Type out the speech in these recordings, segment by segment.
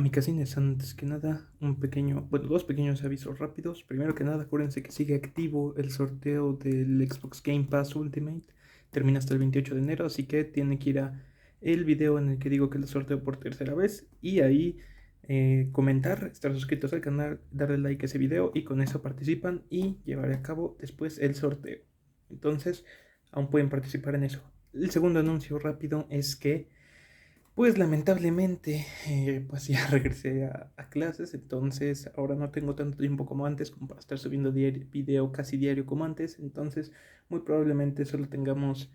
Amicacines, antes que nada, dos pequeños avisos rápidos. Primero que nada, acuérdense que sigue activo el sorteo del Xbox Game Pass Ultimate. Termina hasta el 28 de enero, así que tienen que ir a el video en el que digo que lo sorteo por tercera vez y ahí comentar, estar suscritos al canal, darle like a ese video y con eso participan y llevaré a cabo después el sorteo. Entonces, aún pueden participar en eso. El segundo anuncio rápido es que pues lamentablemente, pues ya regresé a clases, entonces ahora no tengo tanto tiempo como antes, como para estar subiendo video casi diario como antes, entonces muy probablemente solo tengamos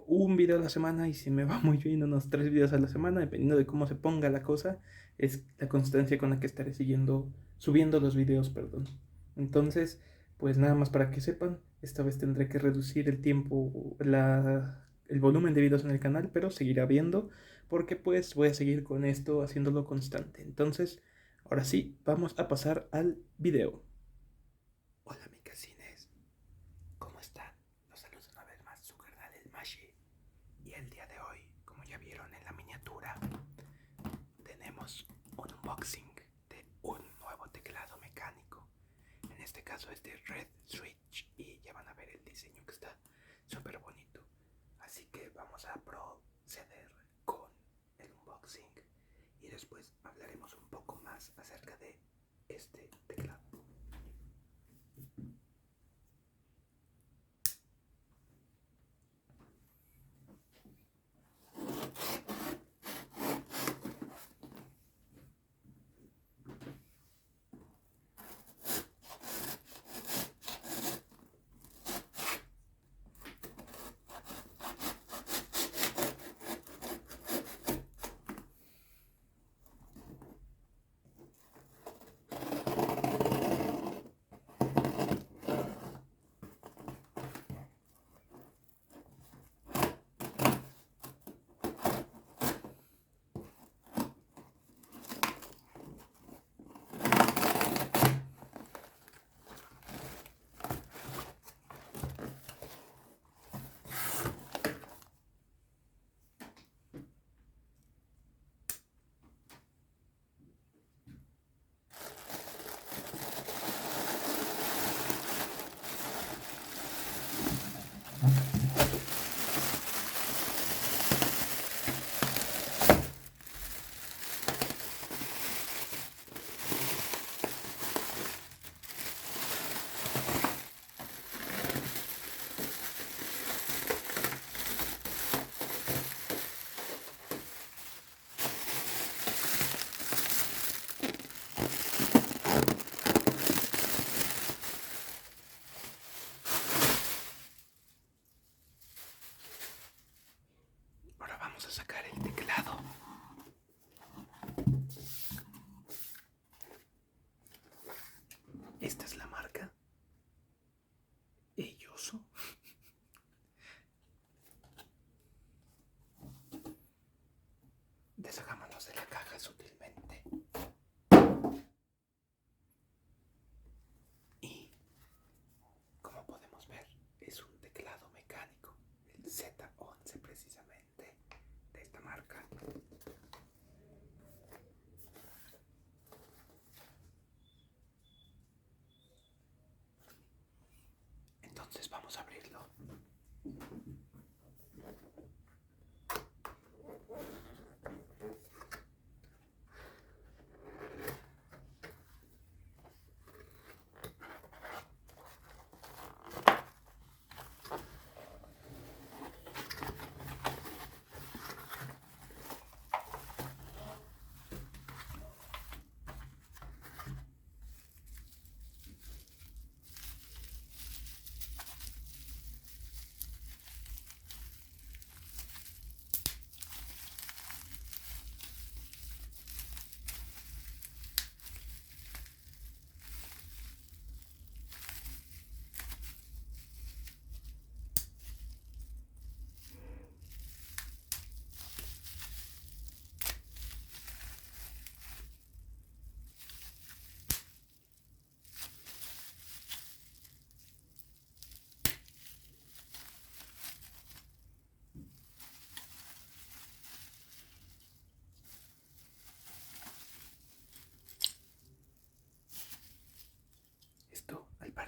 un video a la semana y si me va muy bien unos 3 videos a la semana, dependiendo de cómo se ponga la cosa, es la constancia con la que estaré subiendo los videos, perdón. Entonces, pues nada más para que sepan, esta vez tendré que reducir el tiempo, el volumen de videos en el canal, pero seguirá viendo porque pues voy a seguir con esto haciéndolo constante. Entonces, ahora sí, vamos a pasar al video. Hola, mi casines, ¿cómo están? Los saludo una vez más, su carnal el Mashi. Y el día de hoy, como ya vieron en la miniatura, tenemos un unboxing de un nuevo teclado mecánico. En este caso es de Red Switch y ya van a ver el diseño que está súper bonito. Así que vamos a proceder con el unboxing y después hablaremos un poco más acerca de este teclado. Ahora vamos a sacar el teclado. Esta es la marca Elloso. Deshagámonos de la caja sutilmente. Y como podemos ver, es un teclado mecánico, el Z11 precisamente, de esta marca. Entonces vamos a abrirlo.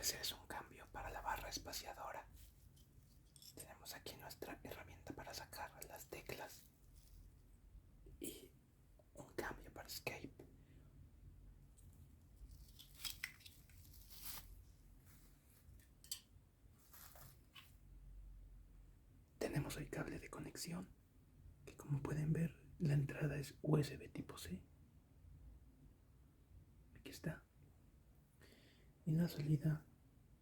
parecer es un cambio para la barra espaciadora. Tenemos aquí nuestra herramienta para sacar las teclas y un cambio para Escape. Tenemos el cable de conexión, que como pueden ver, la entrada es USB tipo C. Aquí está. Y la salida,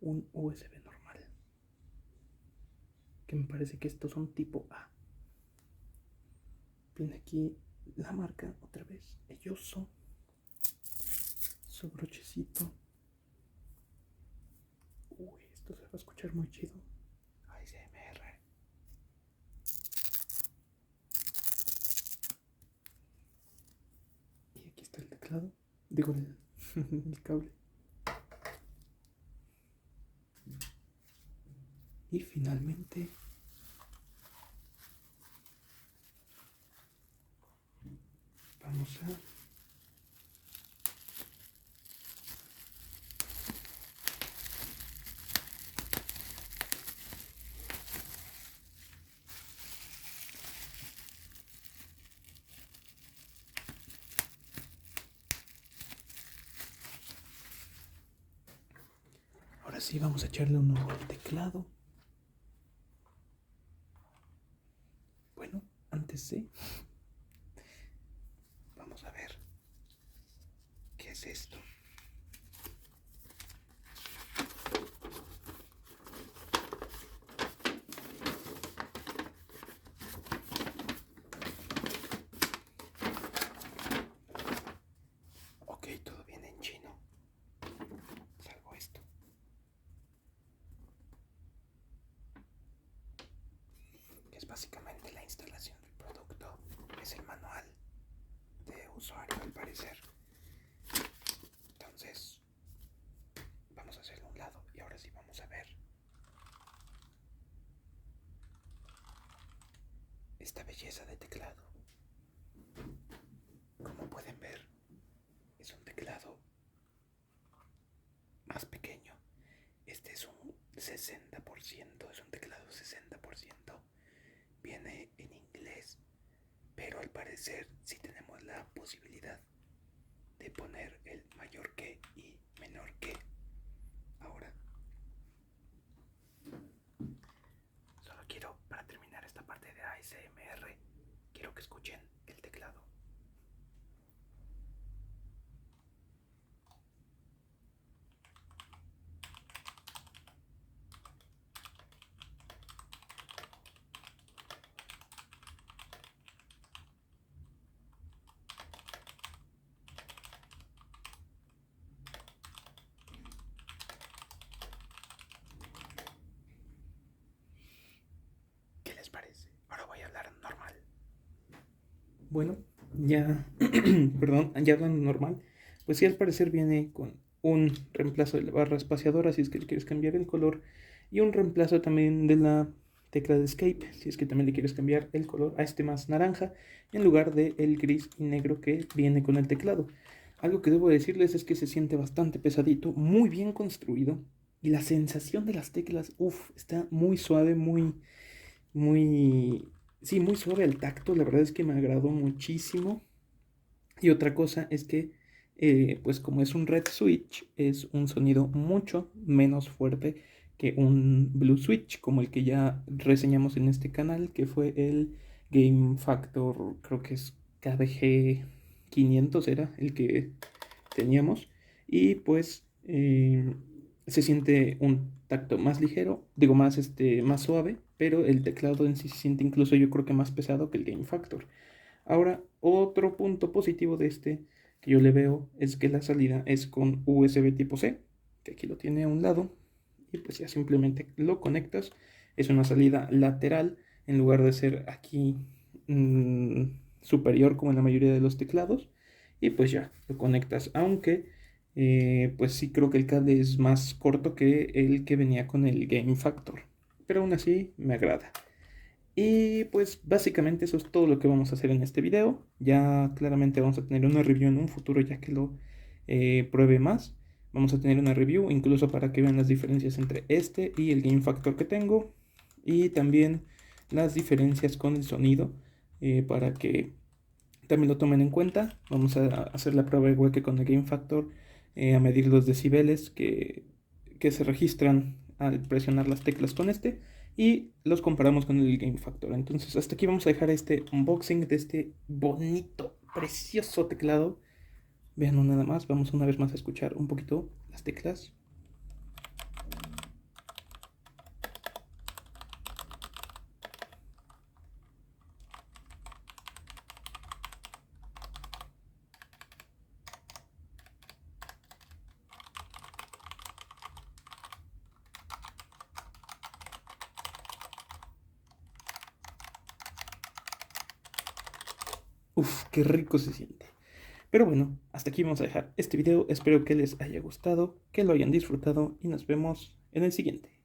un USB normal, que me parece que estos son tipo A. Viene aquí la marca otra vez, Elloso, su brochecito. Uy, esto se va a escuchar muy chido. ASMR. Y aquí está el teclado, digo el cable. Y finalmente vamos a ahora sí vamos a echarle un ojo al teclado. Bueno, antes de vamos a ver qué es esto. Ok, todo viene en chino, salvo esto. Que es básicamente la instalación del producto. Es el manual de usuario al parecer. Entonces, vamos a hacerlo a un lado y ahora sí vamos a ver esta belleza de teclado. Como pueden ver, es un teclado más pequeño. Este es un 60%, es un teclado 60%. Viene en inglés, pero al parecer sí tenemos la posibilidad de poner el mayor que y menor que. Ahora, solo quiero, para terminar esta parte de ASMR, quiero que escuchen el teclado. ¿Qué les parece? Ahora voy a hablar normal. Bueno, ya, perdón, ya hablando normal, pues sí, al parecer viene con un reemplazo de la barra espaciadora si es que le quieres cambiar el color y un reemplazo también de la tecla de Escape si es que también le quieres cambiar el color a este más naranja en lugar de el gris y negro que viene con el teclado. Algo que debo decirles es que se siente bastante pesadito, muy bien construido y la sensación de las teclas, está muy suave, muy, sí, muy suave al tacto. La verdad es que me agradó muchísimo. Y otra cosa es que, pues como es un red switch, es un sonido mucho menos fuerte que un blue switch, como el que ya reseñamos en este canal, que fue el Game Factor, creo que es KDG 500 era el que teníamos. Y pues se siente un tacto más ligero, digo más suave, pero el teclado en sí se siente incluso yo creo que más pesado que el Game Factor. Ahora, otro punto positivo de este que yo le veo es que la salida es con USB tipo C, que aquí lo tiene a un lado, y pues ya simplemente lo conectas. Es una salida lateral en lugar de ser aquí superior como en la mayoría de los teclados, y pues ya lo conectas, aunque pues sí creo que el cable es más corto que el que venía con el Game Factor, pero aún así me agrada. Y pues básicamente eso es todo lo que vamos a hacer en este video. Ya claramente vamos a tener una review en un futuro ya que lo pruebe más. Vamos a tener una review incluso para que vean las diferencias entre este y el Game Factor que tengo, y también las diferencias con el sonido, para que también lo tomen en cuenta. Vamos a hacer la prueba igual que con el Game Factor, a medir los decibeles que se registran al presionar las teclas con este, y los comparamos con el Game Factor. Entonces hasta aquí vamos a dejar este unboxing de este bonito, precioso teclado. Vean nada más, vamos una vez más a escuchar un poquito las teclas. Uf, qué rico se siente. Pero bueno, hasta aquí vamos a dejar este video. Espero que les haya gustado, que lo hayan disfrutado y nos vemos en el siguiente.